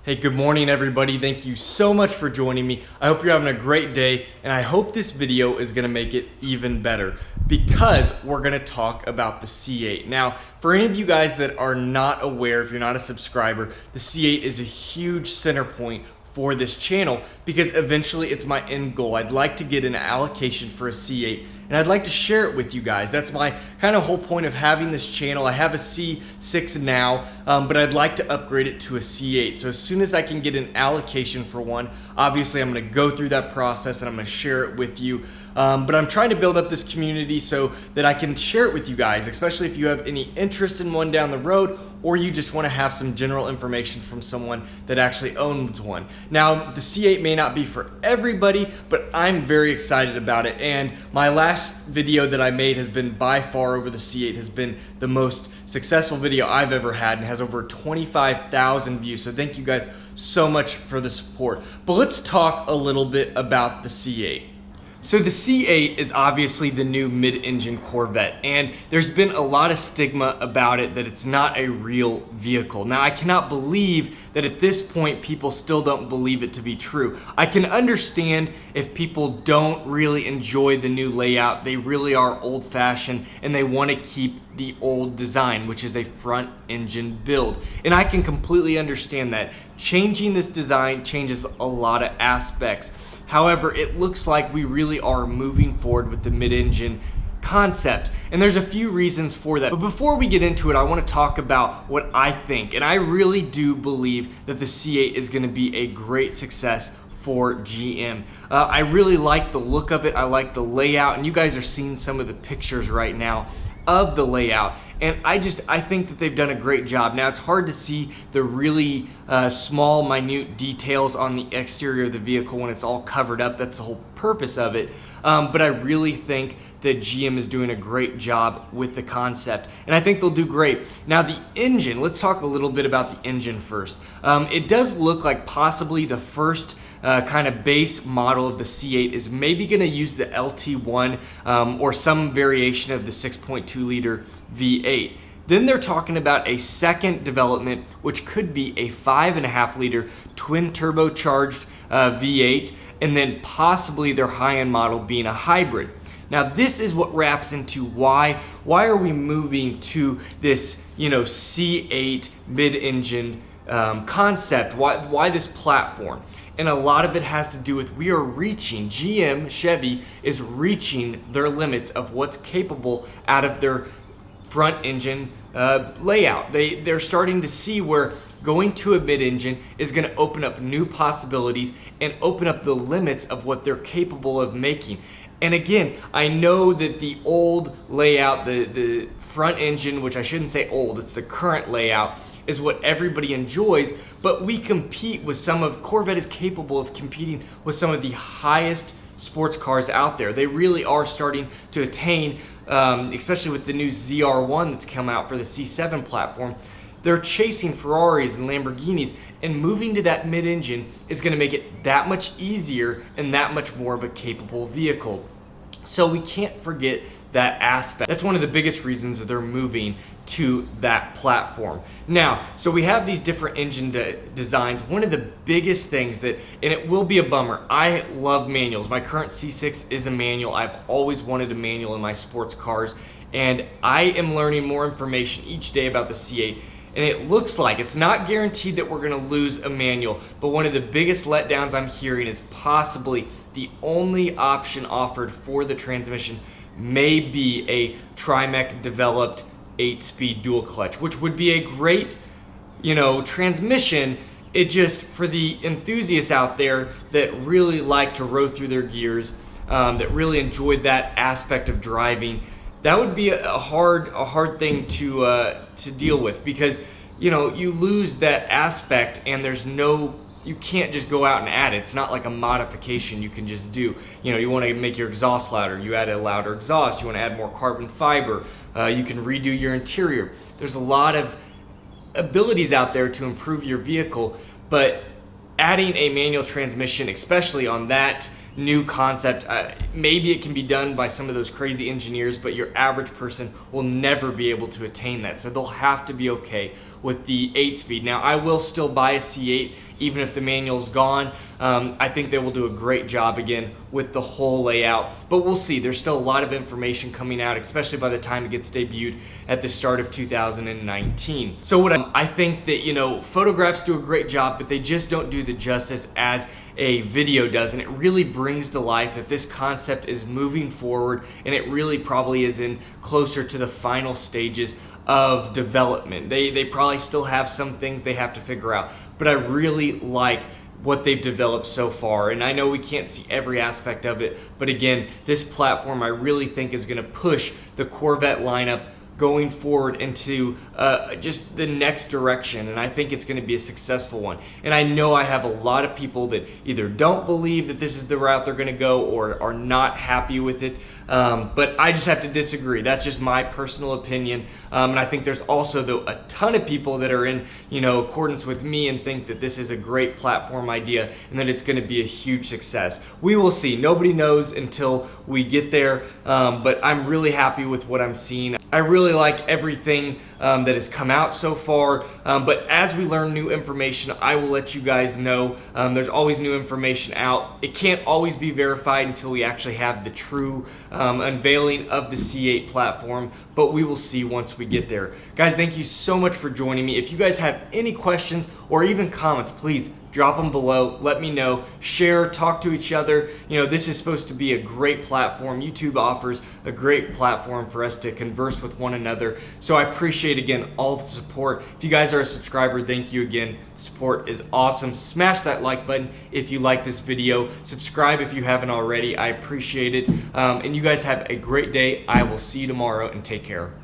Hey, good morning everybody. Thank you so much for joining me. I hope you're having a great day, and I hope this video is gonna make it even better because we're gonna talk about the C8. Now, for any of you guys that are not aware, if you're not a subscriber, the C8 is a huge center point for this channel because eventually it's my end goal. I'd like to get an allocation for a C8 and I'd like to share it with you guys. That's my kind of whole point of having this channel. I have a C6 now, but I'd like to upgrade it to a C8. So as soon as I can get an allocation for one, obviously I'm gonna go through that process and I'm gonna share it with you. But I'm trying to build up this community so that I can share it with you guys, especially if you have any interest in one down the road or you just want to have some general information from someone that actually owns one. Now, the C8 may not be for everybody, but I'm very excited about it. And my last video that I made has been by far over the C8 has been the most successful video I've ever had and has over 25,000 views. So thank you guys so much for the support. But let's talk a little bit about the C8. So the C8 is obviously the new mid-engine Corvette, and there's been a lot of stigma about it that it's not a real vehicle. Now, I cannot believe that at this point people still don't believe it to be true. I can understand if people don't really enjoy the new layout, they really are old-fashioned, and they want to keep the old design, which is a front engine build. And I can completely understand that. Changing this design changes a lot of aspects. However, it looks like we really are moving forward with the mid-engine concept, and there's a few reasons for that. But before we get into it, I want to talk about what I think, and I really do believe that the C8 is going to be a great success for GM. I really like the look of it, I like the layout, and you guys are seeing some of the pictures right now of the layout, and I think that they've done a great job. Now, it's hard to see the really small, minute details on the exterior of the vehicle when it's all covered up. That's the whole purpose of it. But I really think that GM is doing a great job with the concept, and I think they'll do great. Now, the engine, let's talk a little bit about the engine first. It does look like possibly the first kind of base model of the C8 is maybe going to use the LT1 or some variation of the 6.2 liter V8. Then they're talking about a second development, which could be a 5.5 liter twin turbocharged V8, and then possibly their high-end model being a hybrid. Now, this is what wraps into why are we moving to this, C8 mid-engine concept? Why this platform? And a lot of it has to do with GM, Chevy, is reaching their limits of what's capable out of their front engine layout. They're starting to see where going to a mid-engine is going to open up new possibilities and open up the limits of what they're capable of making. And again, I know that the old layout, the front engine, which I shouldn't say old, it's the current layout, is what everybody enjoys, but we compete with Corvette is capable of competing with some of the highest sports cars out there. They really are starting to attain, especially with the new ZR1 that's come out for the C7 platform, they're chasing Ferraris and Lamborghinis, and moving to that mid-engine is gonna make it that much easier and that much more of a capable vehicle. So we can't forget that aspect. That's one of the biggest reasons that they're moving to that platform. Now, so we have these different engine designs. One of the biggest things and it will be a bummer, I love manuals. My current C6 is a manual. I've always wanted a manual in my sports cars, and I am learning more information each day about the C8. And it looks like it's not guaranteed that we're gonna lose a manual, but one of the biggest letdowns I'm hearing is possibly the only option offered for the transmission may be a Trimec developed 8-speed dual clutch, which would be a great, transmission. It just, for the enthusiasts out there that really like to row through their gears, that really enjoyed that aspect of driving, that would be a hard thing to deal with, because you lose that aspect, and you can't just go out and add it. It's not like a modification you can just do. You want to make your exhaust louder, you add a louder exhaust. You want to add more carbon fiber, you can redo your interior. There's a lot of abilities out there to improve your vehicle, but adding a manual transmission, especially on that new concept, maybe it can be done by some of those crazy engineers, but your average person will never be able to attain that. So they'll have to be okay with the 8-speed. Now, I will still buy a C8 even if the manual's gone. I think they will do a great job again with the whole layout, but we'll see. There's still a lot of information coming out, especially by the time it gets debuted at the start of 2019. So what I think that, you know, photographs do a great job, but they just don't do the justice as a video does, and it really brings to life that this concept is moving forward, and it really probably is in closer to the final stages of development. They probably still have some things they have to figure out, but I really like what they've developed so far. And I know we can't see every aspect of it, but again, this platform I really think is going to push the Corvette lineup going forward into just the next direction, and I think it's going to be a successful one. And I know I have a lot of people that either don't believe that this is the route they're going to go or are not happy with it, but I just have to disagree. That's just my personal opinion, and I think there's also, though, a ton of people that are in, you know, accordance with me and think that this is a great platform idea and that it's going to be a huge success. We will see. Nobody knows until we get there, but I'm really happy with what I'm seeing. I really like everything that has come out so far, but as we learn new information, I will let you guys know. There's always new information out. It can't always be verified until we actually have the true unveiling of the C8 platform, but we will see once we get there. Guys, thank you so much for joining me. If you guys have any questions or even comments, please drop them below. Let me know. Share, talk to each other. You know, this is supposed to be a great platform. YouTube offers a great platform for us to converse with one another. So I appreciate, again, all the support. If you guys are a subscriber, thank you again. The support is awesome. Smash that like button if you like this video. Subscribe if you haven't already. I appreciate it. And you guys have a great day. I will see you tomorrow, and take care.